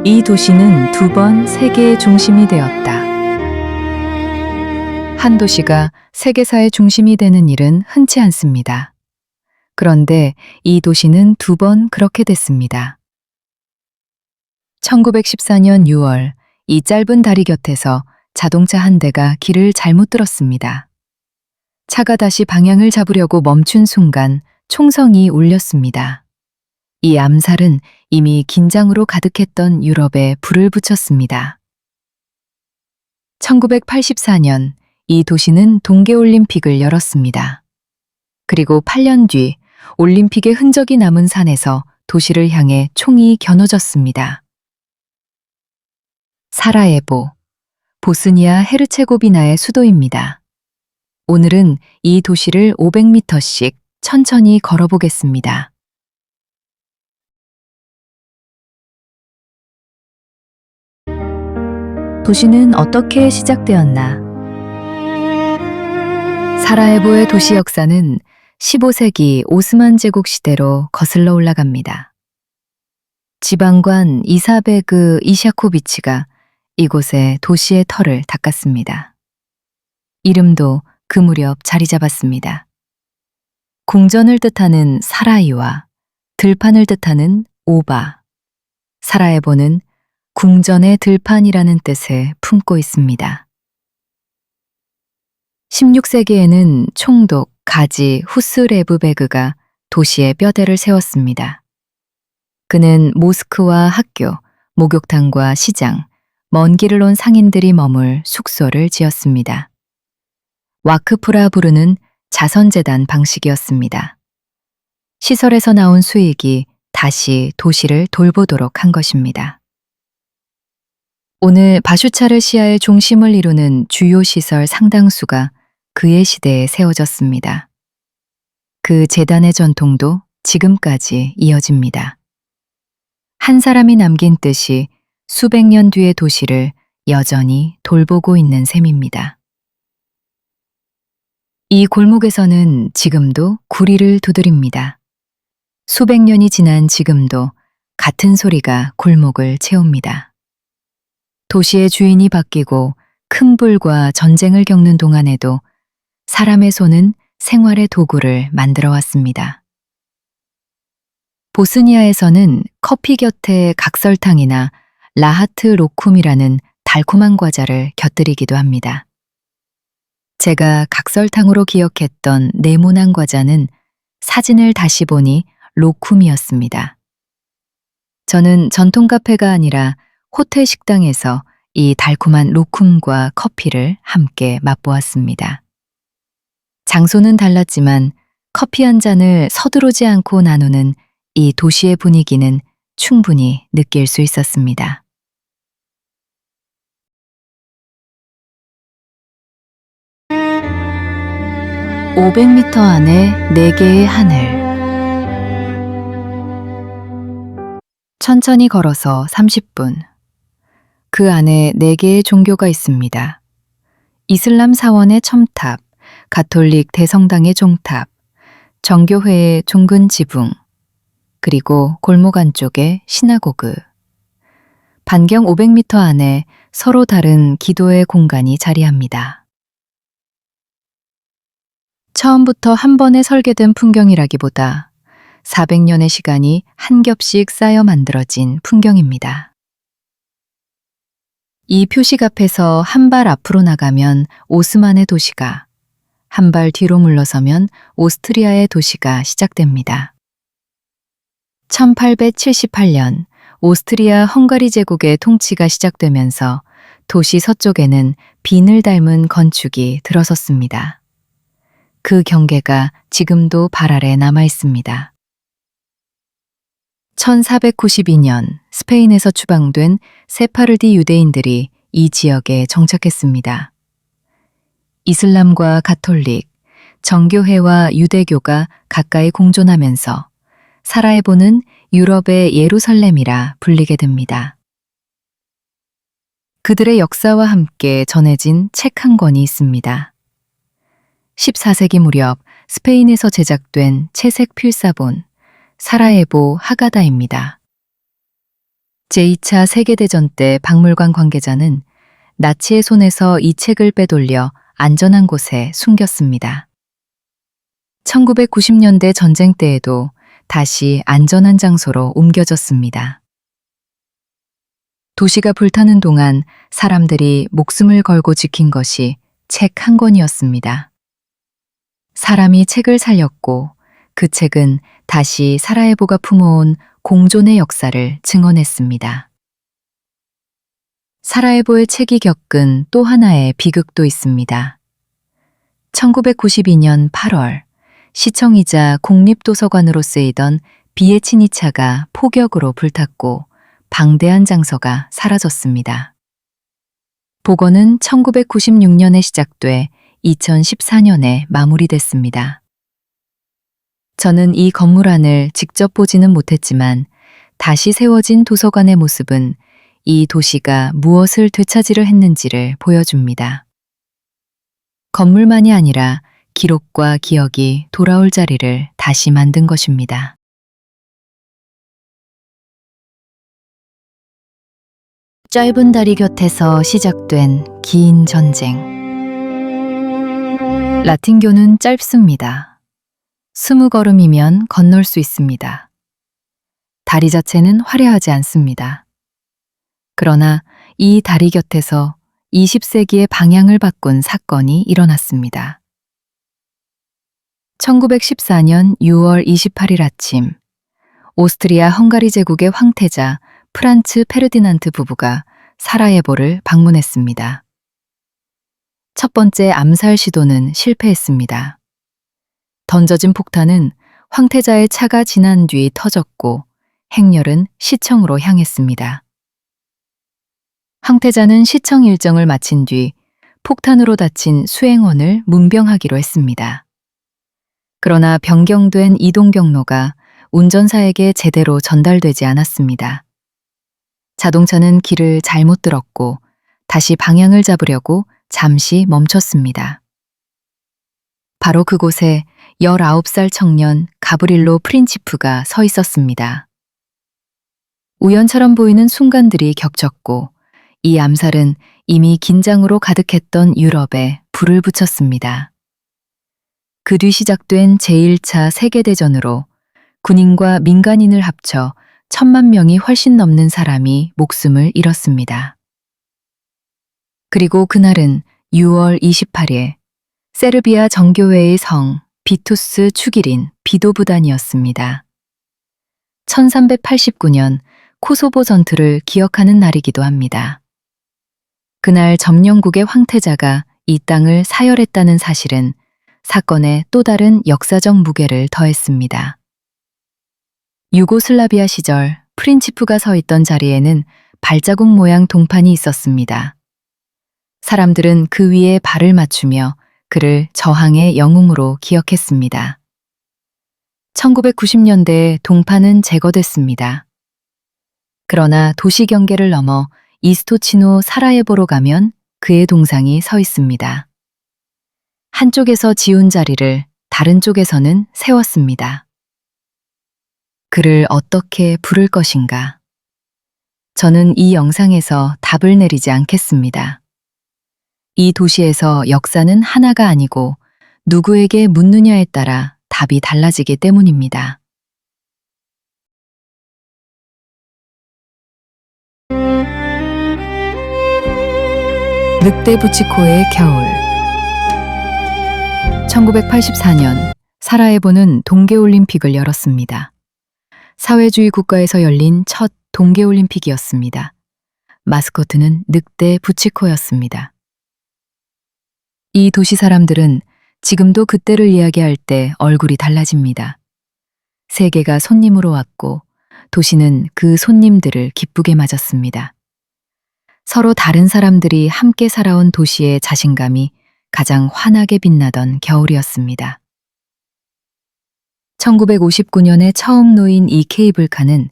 이 도시는 두 번 세계의 중심이 되었다. 한 도시가 세계사의 중심이 되는 일은 흔치 않습니다. 그런데 이 도시는 두 번 그렇게 됐습니다. 1914년 6월, 이 짧은 다리 곁에서 자동차 한 대가 길을 잘못 들었습니다. 차가 다시 방향을 잡으려고 멈춘 순간 총성이 울렸습니다. 이 암살은 이미 긴장으로 가득했던 유럽에 불을 붙였습니다. 1984년, 이 도시는 동계올림픽을 열었습니다. 그리고 8년 뒤 올림픽의 흔적이 남은 산에서 도시를 향해 총이 겨눠졌습니다. 사라예보, 보스니아 헤르체고비나의 수도입니다. 오늘은 이 도시를 500m씩 천천히 걸어보겠습니다. 도시는 어떻게 시작되었나? 사라예보의 도시 역사는 15세기 오스만 제국 시대로 거슬러 올라갑니다. 지방관 이사베그 이샤코비치가 이곳에 도시의 터를 닦았습니다. 이름도 그 무렵 자리 잡았습니다. 궁전을 뜻하는 사라이와 들판을 뜻하는 오바, 사라예보는 궁전의 들판이라는 뜻을 품고 있습니다. 16세기에는 총독 가지 후스레브베그가 도시에 뼈대를 세웠습니다. 그는 모스크와 학교, 목욕탕과 시장, 먼 길을 온 상인들이 머물 숙소를 지었습니다. 와크프라 부르는 자선재단 방식이었습니다. 시설에서 나온 수익이 다시 도시를 돌보도록 한 것입니다. 오늘 바슈차르시아의 중심을 이루는 주요 시설 상당수가 그의 시대에 세워졌습니다. 그 재단의 전통도 지금까지 이어집니다. 한 사람이 남긴 뜻이 수백 년 뒤의 도시를 여전히 돌보고 있는 셈입니다. 이 골목에서는 지금도 구리를 두드립니다. 수백 년이 지난 지금도 같은 소리가 골목을 채웁니다. 도시의 주인이 바뀌고 큰 불과 전쟁을 겪는 동안에도 사람의 손은 생활의 도구를 만들어 왔습니다. 보스니아에서는 커피 곁에 각설탕이나 라하트 로쿰이라는 달콤한 과자를 곁들이기도 합니다. 제가 각설탕으로 기억했던 네모난 과자는 사진을 다시 보니 로쿰이었습니다. 저는 전통 카페가 아니라 호텔 식당에서 이 달콤한 로쿰과 커피를 함께 맛보았습니다. 장소는 달랐지만 커피 한 잔을 서두르지 않고 나누는 이 도시의 분위기는 충분히 느낄 수 있었습니다. (500m) 안에 4개의 하늘. 천천히 걸어서 30분. 그 안에 4개의 종교가 있습니다. 이슬람 사원의 첨탑, 가톨릭 대성당의 종탑, 정교회의 종근 지붕, 그리고 골목 안쪽의 시나고그. 반경 500m 안에 서로 다른 기도의 공간이 자리합니다. 처음부터 한 번에 설계된 풍경이라기보다 400년의 시간이 한 겹씩 쌓여 만들어진 풍경입니다. 이 표식 앞에서 한 발 앞으로 나가면 오스만의 도시가, 한 발 뒤로 물러서면 오스트리아의 도시가 시작됩니다. 1878년 오스트리아 헝가리 제국의 통치가 시작되면서 도시 서쪽에는 빈을 닮은 건축이 들어섰습니다. 그 경계가 지금도 발 아래 남아 있습니다. 1492년 스페인에서 추방된 세파르디 유대인들이 이 지역에 정착했습니다. 이슬람과 가톨릭, 정교회와 유대교가 가까이 공존하면서 사라예보는 유럽의 예루살렘이라 불리게 됩니다. 그들의 역사와 함께 전해진 책 한 권이 있습니다. 14세기 무렵 스페인에서 제작된 채색 필사본 사라예보 하가다입니다. 제2차 세계대전 때 박물관 관계자는 나치의 손에서 이 책을 빼돌려 안전한 곳에 숨겼습니다. 1990년대 전쟁 때에도 다시 안전한 장소로 옮겨졌습니다. 도시가 불타는 동안 사람들이 목숨을 걸고 지킨 것이 책 한 권이었습니다. 사람이 책을 살렸고 그 책은 다시 사라예보가 품어온 공존의 역사를 증언했습니다. 사라예보의 책이 겪은 또 하나의 비극도 있습니다. 1992년 8월 시청이자 국립도서관으로 쓰이던 비에치니차가 폭격으로 불탔고 방대한 장서가 사라졌습니다. 복원은 1996년에 시작돼 2014년에 마무리됐습니다. 저는 이 건물 안을 직접 보지는 못했지만 다시 세워진 도서관의 모습은 이 도시가 무엇을 되찾으려 했는지를 보여줍니다. 건물만이 아니라 기록과 기억이 돌아올 자리를 다시 만든 것입니다. 짧은 다리 곁에서 시작된 긴 전쟁. 라틴교는 짧습니다. 20걸음이면 건널 수 있습니다. 다리 자체는 화려하지 않습니다. 그러나 이 다리 곁에서 20세기의 방향을 바꾼 사건이 일어났습니다. 1914년 6월 28일 아침, 오스트리아 헝가리 제국의 황태자 프란츠 페르디난트 부부가 사라예보를 방문했습니다. 첫 번째 암살 시도는 실패했습니다. 던져진 폭탄은 황태자의 차가 지난 뒤 터졌고 행렬은 시청으로 향했습니다. 황태자는 시청 일정을 마친 뒤 폭탄으로 다친 수행원을 문병하기로 했습니다. 그러나 변경된 이동 경로가 운전사에게 제대로 전달되지 않았습니다. 자동차는 길을 잘못 들었고 다시 방향을 잡으려고 잠시 멈췄습니다. 바로 그곳에 19살 청년 가브릴로 프린치프가 서 있었습니다. 우연처럼 보이는 순간들이 겹쳤고 이 암살은 이미 긴장으로 가득했던 유럽에 불을 붙였습니다. 그 뒤 시작된 제1차 세계대전으로 군인과 민간인을 합쳐 1,000만 명이 훨씬 넘는 사람이 목숨을 잃었습니다. 그리고 그날은 6월 28일 세르비아 정교회의 성 비투스 축일인 비도부단이었습니다. 1389년 코소보 전투를 기억하는 날이기도 합니다. 그날 점령국의 황태자가 이 땅을 사열했다는 사실은 사건에 또 다른 역사적 무게를 더했습니다. 유고슬라비아 시절 프린치프가 서 있던 자리에는 발자국 모양 동판이 있었습니다. 사람들은 그 위에 발을 맞추며 그를 저항의 영웅으로 기억했습니다. 1990년대에 동판은 제거됐습니다. 그러나 도시 경계를 넘어 이스토치노 사라예보로 가면 그의 동상이 서 있습니다. 한쪽에서 지운 자리를 다른 쪽에서는 세웠습니다. 그를 어떻게 부를 것인가? 저는 이 영상에서 답을 내리지 않겠습니다. 이 도시에서 역사는 하나가 아니고 누구에게 묻느냐에 따라 답이 달라지기 때문입니다. 늑대 부치코의 겨울. 1984년 사라예보는 동계올림픽을 열었습니다. 사회주의 국가에서 열린 첫 동계올림픽이었습니다. 마스코트는 늑대 부치코였습니다. 이 도시 사람들은 지금도 그때를 이야기할 때 얼굴이 달라집니다. 세계가 손님으로 왔고 도시는 그 손님들을 기쁘게 맞았습니다. 서로 다른 사람들이 함께 살아온 도시의 자신감이 가장 환하게 빛나던 겨울이었습니다. 1959년에 처음 놓인 이 케이블카는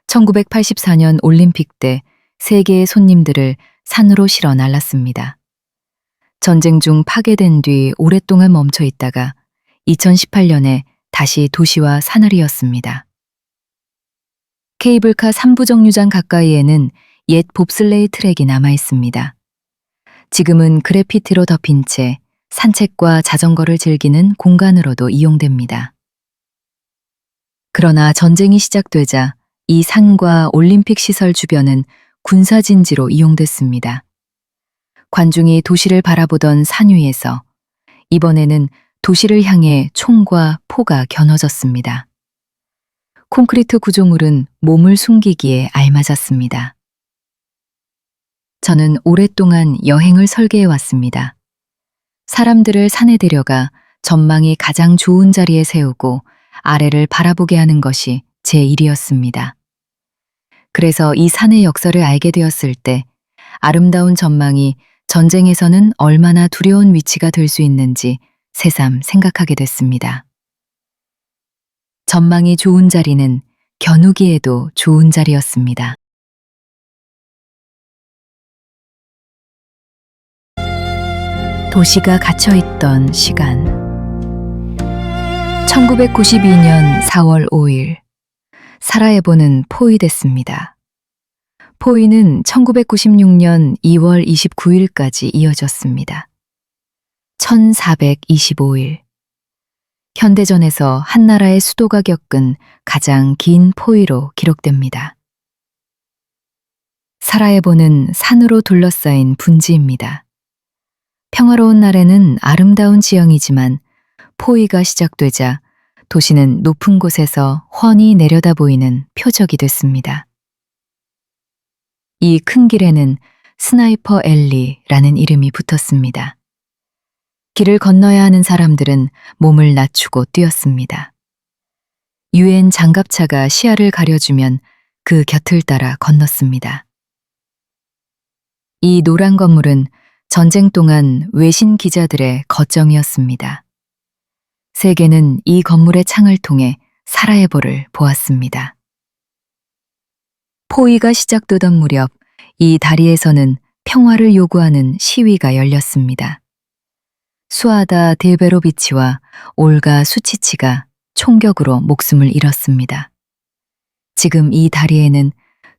1984년 올림픽 때 세계의 손님들을 산으로 실어 날랐습니다. 전쟁 중 파괴된 뒤 오랫동안 멈춰 있다가 2018년에 다시 도시와 사나리였습니다. 케이블카 3부 정류장 가까이에는 옛 봅슬레이 트랙이 남아 있습니다. 지금은 그래피티로 덮인 채 산책과 자전거를 즐기는 공간으로도 이용됩니다. 그러나 전쟁이 시작되자 이 산과 올림픽 시설 주변은 군사진지로 이용됐습니다. 관중이 도시를 바라보던 산 위에서 이번에는 도시를 향해 총과 포가 겨눠졌습니다. 콘크리트 구조물은 몸을 숨기기에 알맞았습니다. 저는 오랫동안 여행을 설계해 왔습니다. 사람들을 산에 데려가 전망이 가장 좋은 자리에 세우고 아래를 바라보게 하는 것이 제 일이었습니다. 그래서 이 산의 역사를 알게 되었을 때 아름다운 전망이 전쟁에서는 얼마나 두려운 위치가 될 수 있는지 새삼 생각하게 됐습니다. 전망이 좋은 자리는 겨누기에도 좋은 자리였습니다. 도시가 갇혀있던 시간. 1992년 4월 5일, 사라예보는 포위됐습니다. 포위는 1996년 2월 29일까지 이어졌습니다. 1425일. 현대전에서 한 나라의 수도가 겪은 가장 긴 포위로 기록됩니다. 사라예보는 산으로 둘러싸인 분지입니다. 평화로운 날에는 아름다운 지형이지만 포위가 시작되자 도시는 높은 곳에서 훤히 내려다 보이는 표적이 됐습니다. 이 큰 길에는 스나이퍼 앨리라는 이름이 붙었습니다. 길을 건너야 하는 사람들은 몸을 낮추고 뛰었습니다. 유엔 장갑차가 시야를 가려주면 그 곁을 따라 건넜습니다. 이 노란 건물은 전쟁 동안 외신 기자들의 거점이었습니다. 세계는 이 건물의 창을 통해 사라예보를 보았습니다. 포위가 시작되던 무렵 이 다리에서는 평화를 요구하는 시위가 열렸습니다. 수아다 딜베로비치와 올가 수치치가 총격으로 목숨을 잃었습니다. 지금 이 다리에는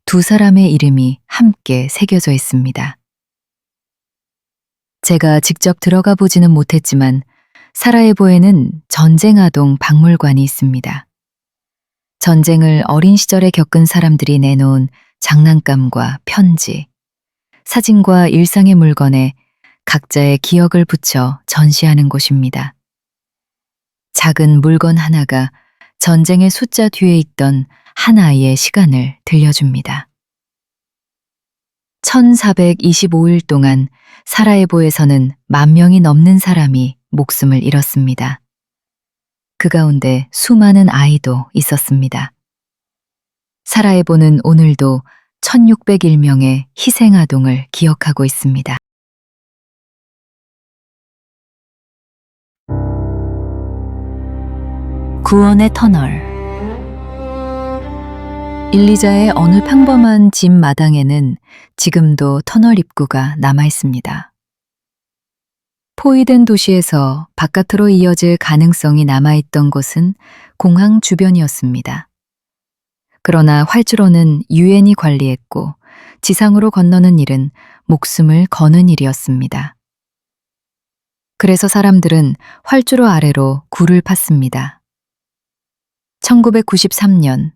두 사람의 이름이 함께 새겨져 있습니다. 제가 직접 들어가 보지는 못했지만 사라예보에는 전쟁아동 박물관이 있습니다. 전쟁을 어린 시절에 겪은 사람들이 내놓은 장난감과 편지, 사진과 일상의 물건에 각자의 기억을 붙여 전시하는 곳입니다. 작은 물건 하나가 전쟁의 숫자 뒤에 있던 한 아이의 시간을 들려줍니다. 1425일 동안 사라예보에서는 10,000명이 넘는 사람이 목숨을 잃었습니다. 그 가운데 수많은 아이도 있었습니다. 사라예보는 오늘도 1601명의 희생아동을 기억하고 있습니다. 구원의 터널. 일리자의 어느 평범한 집 마당에는 지금도 터널 입구가 남아 있습니다. 포위된 도시에서 바깥으로 이어질 가능성이 남아있던 곳은 공항 주변이었습니다. 그러나 활주로는 유엔이 관리했고 지상으로 건너는 일은 목숨을 거는 일이었습니다. 그래서 사람들은 활주로 아래로 굴을 팠습니다. 1993년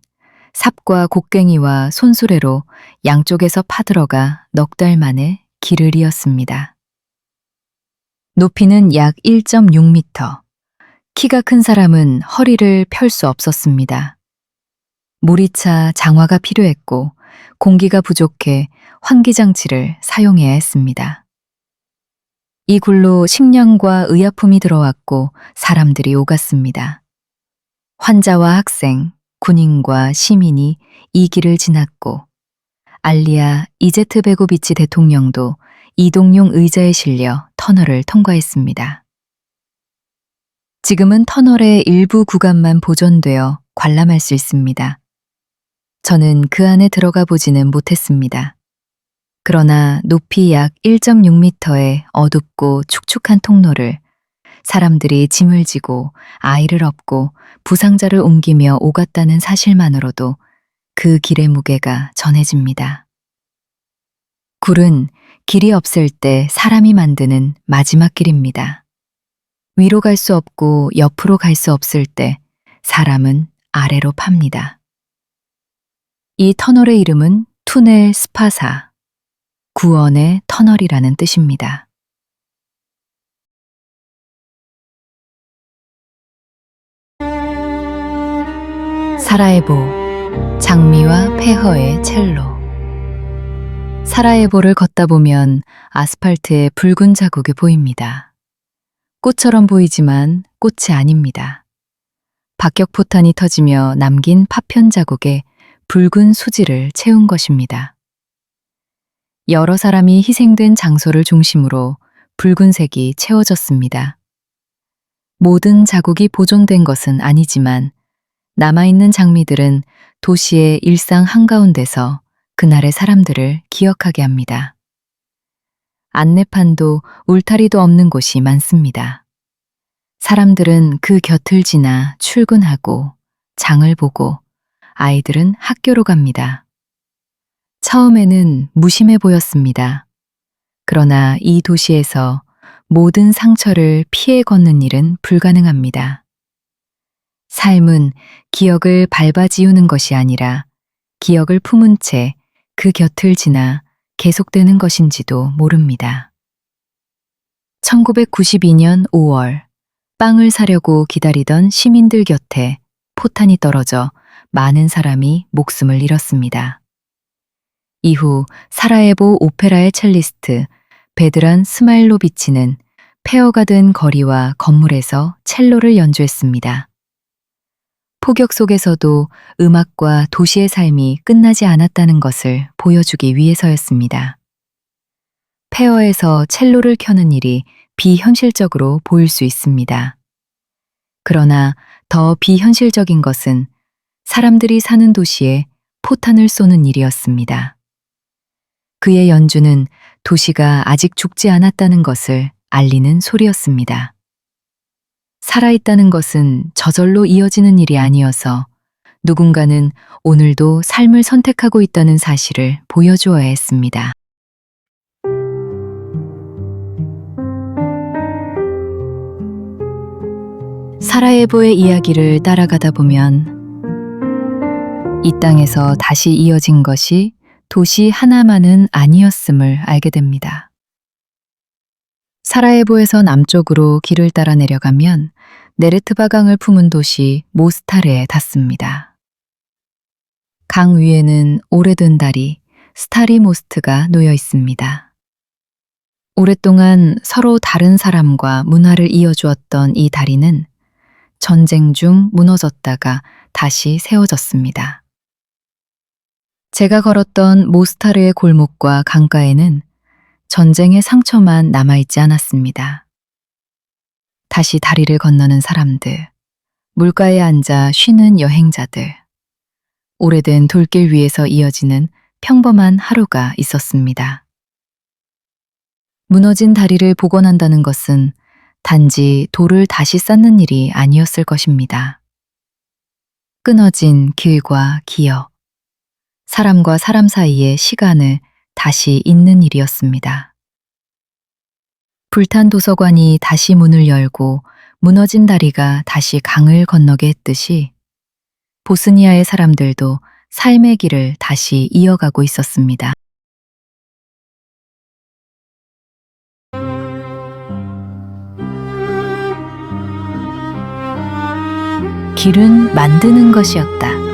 삽과 곡괭이와 손수레로 양쪽에서 파들어가 넉 달 만에 길을 이었습니다. 높이는 약 1.6m. 키가 큰 사람은 허리를 펼 수 없었습니다. 물이 차 장화가 필요했고 공기가 부족해 환기장치를 사용해야 했습니다. 이 굴로 식량과 의약품이 들어왔고 사람들이 오갔습니다. 환자와 학생, 군인과 시민이 이 길을 지났고 알리아 이제트베고비치 대통령도 이동용 의자에 실려 터널을 통과했습니다. 지금은 터널의 일부 구간만 보존되어 관람할 수 있습니다. 저는 그 안에 들어가 보지는 못했습니다. 그러나 높이 약 1.6m의 어둡고 축축한 통로를 사람들이 짐을 지고 아이를 업고 부상자를 옮기며 오갔다는 사실만으로도 그 길의 무게가 전해집니다. 굴은 길이 없을 때 사람이 만드는 마지막 길입니다. 위로 갈 수 없고 옆으로 갈 수 없을 때 사람은 아래로 팝니다. 이 터널의 이름은 투넬 스파사, 구원의 터널이라는 뜻입니다. 사라예보, 장미와 폐허의 첼로. 사라예보를 걷다 보면 아스팔트에 붉은 자국이 보입니다. 꽃처럼 보이지만 꽃이 아닙니다. 박격포탄이 터지며 남긴 파편 자국에 붉은 수지를 채운 것입니다. 여러 사람이 희생된 장소를 중심으로 붉은색이 채워졌습니다. 모든 자국이 보존된 것은 아니지만 남아있는 장미들은 도시의 일상 한가운데서 그날의 사람들을 기억하게 합니다. 안내판도 울타리도 없는 곳이 많습니다. 사람들은 그 곁을 지나 출근하고 장을 보고 아이들은 학교로 갑니다. 처음에는 무심해 보였습니다. 그러나 이 도시에서 모든 상처를 피해 걷는 일은 불가능합니다. 삶은 기억을 밟아 지우는 것이 아니라 기억을 품은 채 그 곁을 지나 계속되는 것인지도 모릅니다. 1992년 5월, 빵을 사려고 기다리던 시민들 곁에 포탄이 떨어져 많은 사람이 목숨을 잃었습니다. 이후 사라예보 오페라의 첼리스트 베드란 스마일로비치는 폐허가 된 거리와 건물에서 첼로를 연주했습니다. 폭격 속에서도 음악과 도시의 삶이 끝나지 않았다는 것을 보여주기 위해서였습니다. 폐허에서 첼로를 켜는 일이 비현실적으로 보일 수 있습니다. 그러나 더 비현실적인 것은 사람들이 사는 도시에 포탄을 쏘는 일이었습니다. 그의 연주는 도시가 아직 죽지 않았다는 것을 알리는 소리였습니다. 살아있다는 것은 저절로 이어지는 일이 아니어서 누군가는 오늘도 삶을 선택하고 있다는 사실을 보여주어야 했습니다. 사라예보의 이야기를 따라가다 보면 이 땅에서 다시 이어진 것이 도시 하나만은 아니었음을 알게 됩니다. 사라예보에서 남쪽으로 길을 따라 내려가면 네르트바 강을 품은 도시 모스타르에 닿습니다. 강 위에는 오래된 다리 스타리모스트가 놓여 있습니다. 오랫동안 서로 다른 사람과 문화를 이어주었던 이 다리는 전쟁 중 무너졌다가 다시 세워졌습니다. 제가 걸었던 모스타르의 골목과 강가에는 전쟁의 상처만 남아있지 않았습니다. 다시 다리를 건너는 사람들, 물가에 앉아 쉬는 여행자들, 오래된 돌길 위에서 이어지는 평범한 하루가 있었습니다. 무너진 다리를 복원한다는 것은 단지 돌을 다시 쌓는 일이 아니었을 것입니다. 끊어진 길과 기억, 사람과 사람 사이의 시간을 다시 잇는 일이었습니다. 불탄 도서관이 다시 문을 열고 무너진 다리가 다시 강을 건너게 했듯이 보스니아의 사람들도 삶의 길을 다시 이어가고 있었습니다. 길은 만드는 것이었다.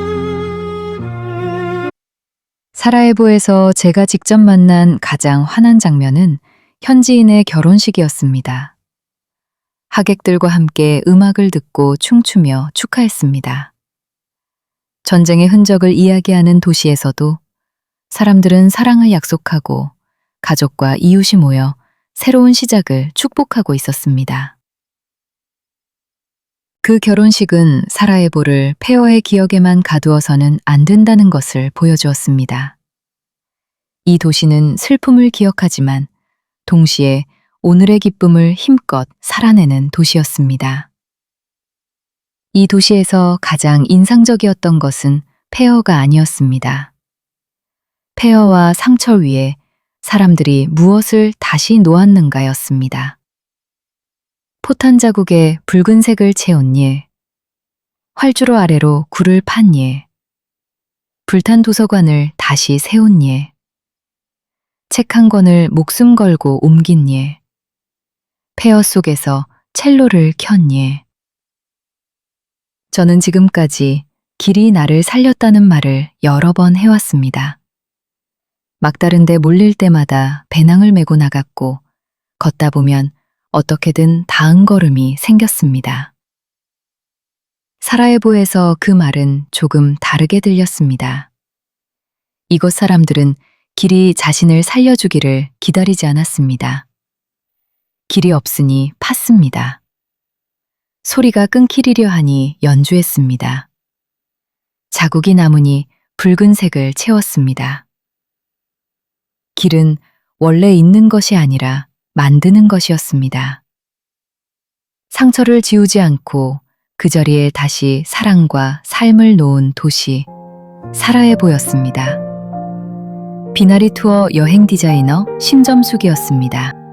사라예보에서 제가 직접 만난 가장 환한 장면은 현지인의 결혼식이었습니다. 하객들과 함께 음악을 듣고 춤추며 축하했습니다. 전쟁의 흔적을 이야기하는 도시에서도 사람들은 사랑을 약속하고 가족과 이웃이 모여 새로운 시작을 축복하고 있었습니다. 그 결혼식은 사라예보를 폐허의 기억에만 가두어서는 안 된다는 것을 보여주었습니다. 이 도시는 슬픔을 기억하지만 동시에 오늘의 기쁨을 힘껏 살아내는 도시였습니다. 이 도시에서 가장 인상적이었던 것은 폐허가 아니었습니다. 폐허와 상처 위에 사람들이 무엇을 다시 놓았는가였습니다. 포탄 자국에 붉은색을 채운 예, 활주로 아래로 굴을 판 예, 불탄 도서관을 다시 세운 예, 책 한 권을 목숨 걸고 옮긴 예, 폐허 속에서 첼로를 켠 예. 저는 지금까지 길이 나를 살렸다는 말을 여러 번 해왔습니다. 막다른 데 몰릴 때마다 배낭을 메고 나갔고 걷다 보면 어떻게든 다음 걸음이 생겼습니다. 사라예보에서 그 말은 조금 다르게 들렸습니다. 이곳 사람들은 길이 자신을 살려주기를 기다리지 않았습니다. 길이 없으니 팠습니다. 소리가 끊기리려 하니 연주했습니다. 자국이 남으니 붉은색을 채웠습니다. 길은 원래 있는 것이 아니라 만드는 것이었습니다. 상처를 지우지 않고 그 자리에 다시 사랑과 삶을 놓은 도시, 사라예보였습니다. 비나리 투어 여행 디자이너 심점숙이었습니다.